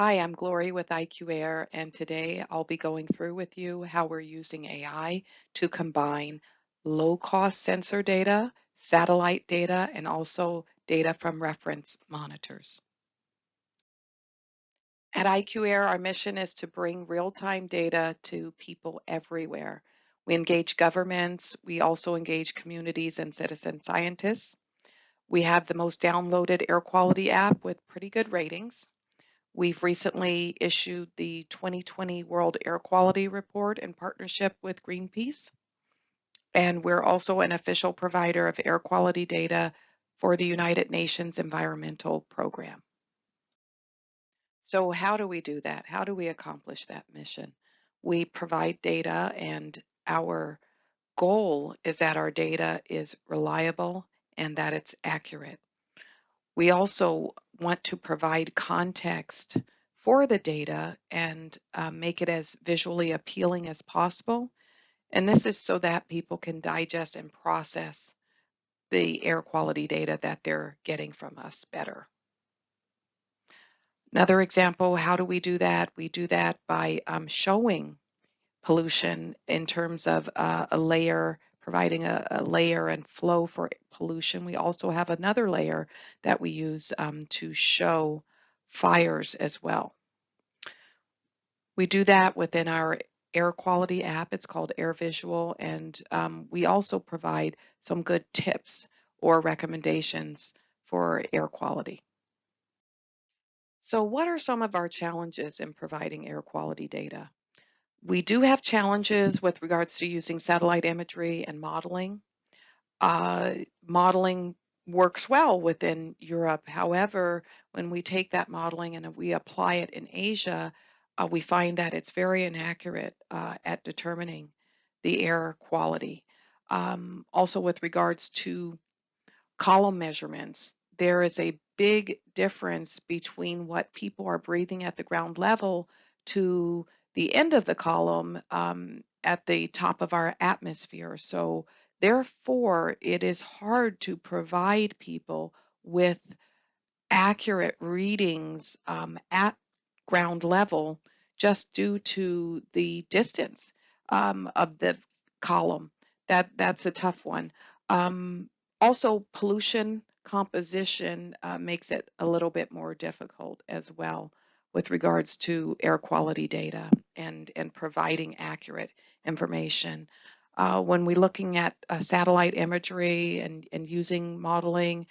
Hi, I'm Glory with IQAir, and today I'll be going through with you how we're using AI to combine low-cost sensor data, satellite data, and also data from reference monitors. At IQAir, our mission is to bring real-time data to people everywhere. We engage governments, we also engage communities and citizen scientists. We have the most downloaded air quality app with pretty good ratings. We've recently issued the 2020 World Air Quality Report in partnership with Greenpeace, and we're also an official provider of air quality data for the United Nations Environmental Program. So how do we do that? How do we accomplish that mission? We provide data, and our goal is that our data is reliable and that it's accurate. We also want to provide context for the data and make it as visually appealing as possible. And this is so that people can digest and process the air quality data that they're getting from us better. Another example, how do we do that? We do that by showing pollution in terms of a layer, providing a layer and flow for pollution. We also have another layer that we use to show fires as well. We do that within our air quality app. It's called AirVisual, and we also provide some good tips or recommendations for air quality. So what are some of our challenges in providing air quality data? We do have challenges with regards to using satellite imagery and modeling. Modeling works well within Europe. However, when we take that modeling and we apply it in Asia, we find that it's very inaccurate at determining the air quality. Also, with regards to column measurements, there is a big difference between what people are breathing at the ground level to the end of the column at the top of our atmosphere. So therefore, it is hard to provide people with accurate readings at ground level just due to the distance of the column. That's a tough one. Also, pollution composition makes it a little bit more difficult as well with regards to air quality data and providing accurate information. When we're looking at satellite imagery and using modeling,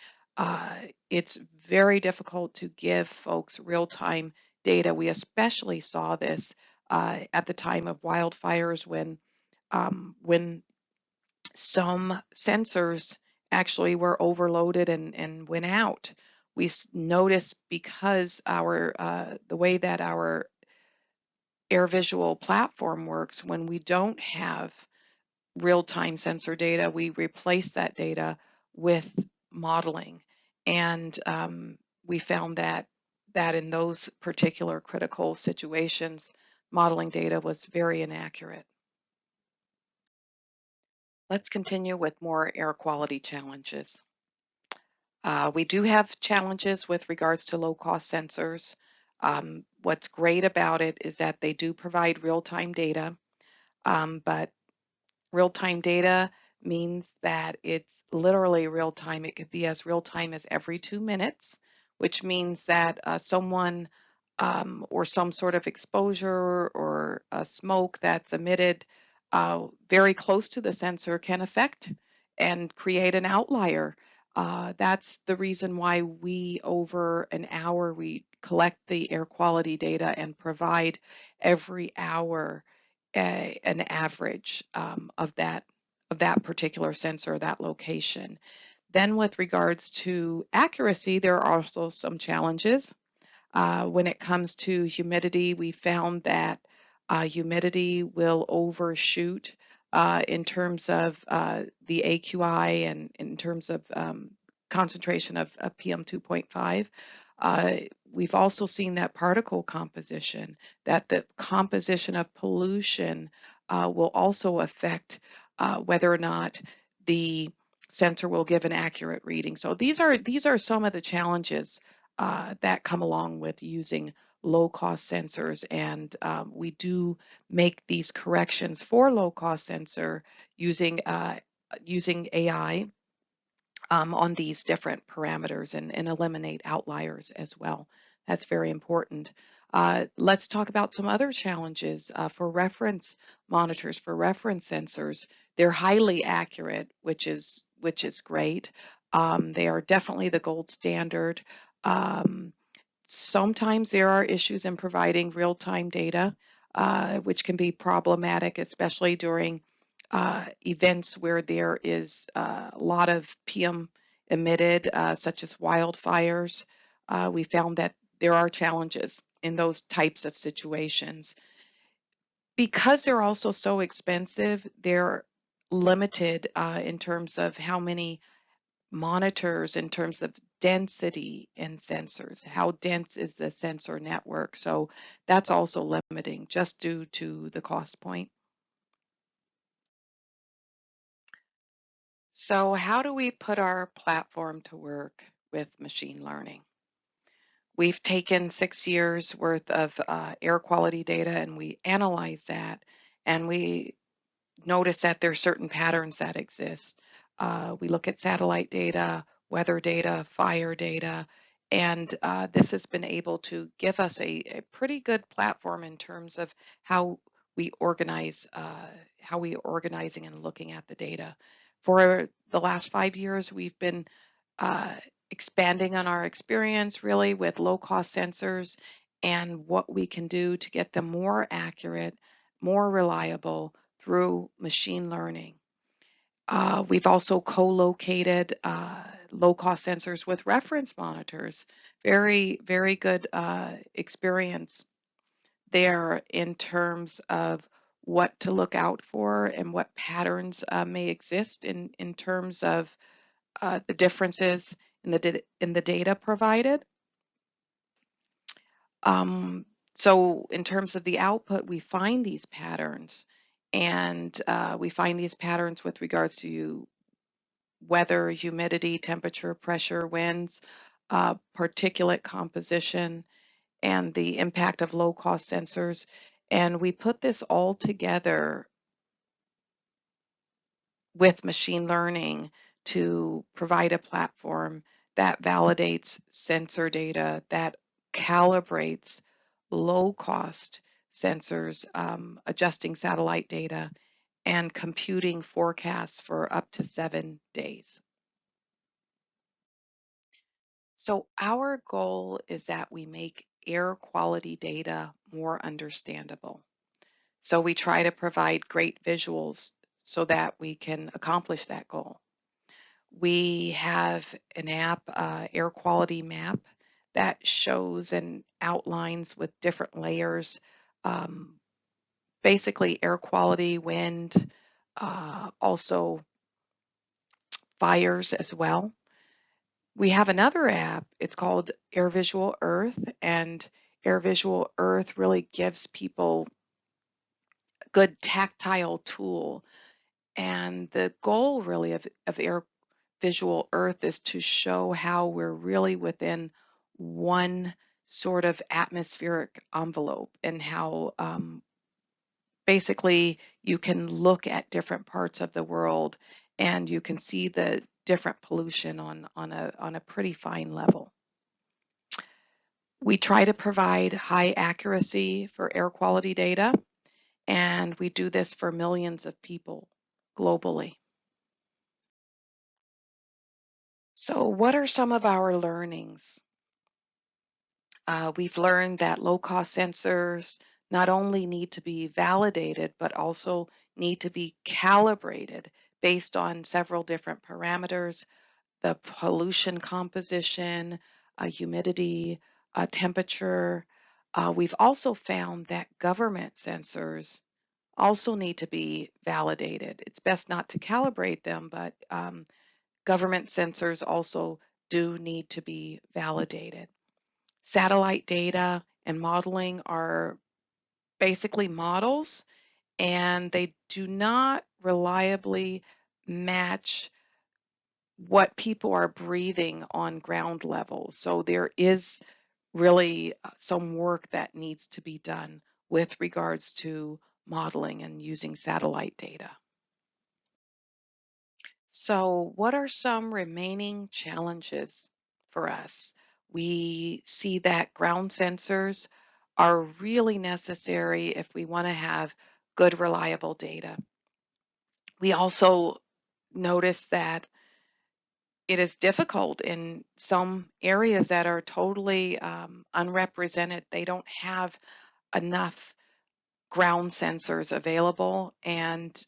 it's very difficult to give folks real-time data. We especially saw this at the time of wildfires when some sensors actually were overloaded and went out. We noticed because the way that our AirVisual platform works, when we don't have real-time sensor data, we replace that data with modeling. And we found that in those particular critical situations, modeling data was very inaccurate. Let's continue with more air quality challenges. We do have challenges with regards to low-cost sensors. What's great about it is that they do provide real-time data, but real-time data means that it's literally real-time. It could be as real-time as every 2 minutes, which means that someone or some sort of exposure or smoke that's emitted very close to the sensor can affect and create an outlier. That's the reason why over an hour, we collect the air quality data and provide every hour an average of that particular sensor, that location. Then with regards to accuracy, there are also some challenges. When it comes to humidity, we found that humidity will overshoot in terms of the AQI and in terms of concentration of PM 2.5. We've also seen that particle composition, that the composition of pollution will also affect whether or not the sensor will give an accurate reading. So these are some of the challenges that come along with using low-cost sensors, and we do make these corrections for low-cost sensor using using AI on these different parameters and eliminate outliers as well. That's very important. Let's talk about some other challenges for reference monitors, for reference sensors. They're highly accurate, which is great. They are definitely the gold standard. Um, Sometimes there are issues in providing real-time data, which can be problematic, especially during events where there is a lot of PM emitted, such as wildfires. We found that there are challenges in those types of situations. Because they're also so expensive, they're limited in terms of how many monitors, in terms of density in sensors. How dense is the sensor network? So that's also limiting just due to the cost point. So how do we put our platform to work with machine learning? We've taken 6 years worth of air quality data and we analyze that, and we notice that there are certain patterns that exist. We look at satellite data, weather data, fire data, and this has been able to give us a pretty good platform in terms of how we organize, how we are organizing and looking at the data. For the last 5 years, we've been uh, expanding on our experience really with low-cost sensors and what we can do to get them more accurate, more reliable, through machine learning. We've also co-located low-cost sensors with reference monitors. Very, very good experience there in terms of what to look out for and what patterns may exist in terms of the differences in the data provided. Um, so in terms of the output, we find these patterns, and we find these patterns with regards to weather, humidity, temperature, pressure, winds, particulate composition, and the impact of low-cost sensors. And we put this all together with machine learning to provide a platform that validates sensor data, that calibrates low-cost sensors, adjusting satellite data, and computing forecasts for up to 7 days. So our goal is that we make air quality data more understandable. So we try to provide great visuals so that we can accomplish that goal. We have an app, Air Quality Map, that shows and outlines with different layers, um, basically air quality, wind, also fires as well. We have another app, it's called AirVisual Earth, and AirVisual Earth really gives people a good tactile tool. And the goal really of AirVisual Earth is to show how we're really within one sort of atmospheric envelope, and how basically you can look at different parts of the world and you can see the different pollution on a pretty fine level. We try to provide high accuracy for air quality data, and we do this for millions of people globally. So what are some of our learnings? We've learned that low-cost sensors not only need to be validated, but also need to be calibrated based on several different parameters: the pollution composition, humidity, temperature. We've also found that government sensors also need to be validated. It's best not to calibrate them, but government sensors also do need to be validated. Satellite data and modeling are basically models, and they do not reliably match what people are breathing on ground level. So there is really some work that needs to be done with regards to modeling and using satellite data. So, what are some remaining challenges for us? We see that ground sensors are really necessary if we want to have good, reliable data. We also notice that it is difficult in some areas that are totally unrepresented. They don't have enough ground sensors available, and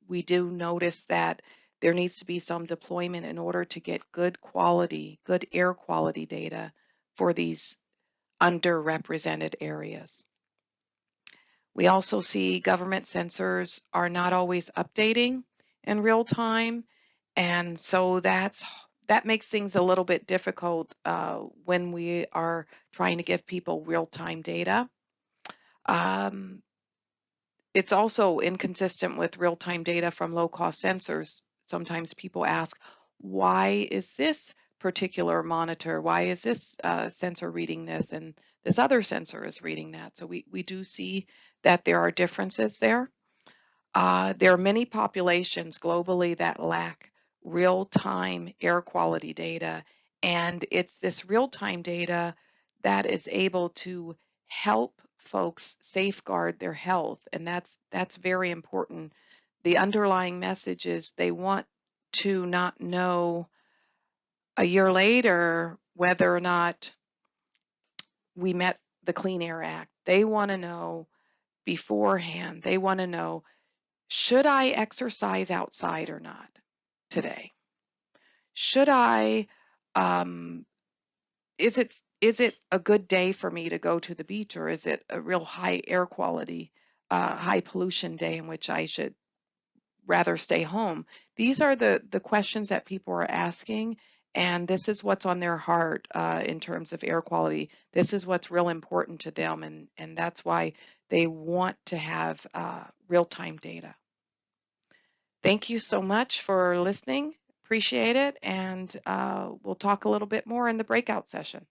we do notice that there needs to be some deployment in order to get good quality, good air quality data for these underrepresented areas. We also see government sensors are not always updating in real time, and so that makes things a little bit difficult when we are trying to give people real-time data. Um, it's also inconsistent with real-time data from low-cost sensors. Sometimes people ask, why is this particular monitor, why is this sensor reading this and this other sensor is reading that? So we do see that there are differences there. There are many populations globally that lack real-time air quality data, and it's this real-time data that is able to help folks safeguard their health, and that's very important. The underlying message is they want to not know a year later whether or not we met the Clean Air Act. They want to know beforehand. They want to know, should I exercise outside or not today? Should I, um, is it a good day for me to go to the beach, or is it a real high air quality, high pollution day in which I should rather stay home? These are the questions that people are asking, and this is what's on their heart in terms of air quality. This is what's real important to them, and that's why they want to have real-time data. Thank you so much for listening. Appreciate it. And we'll talk a little bit more in the breakout session.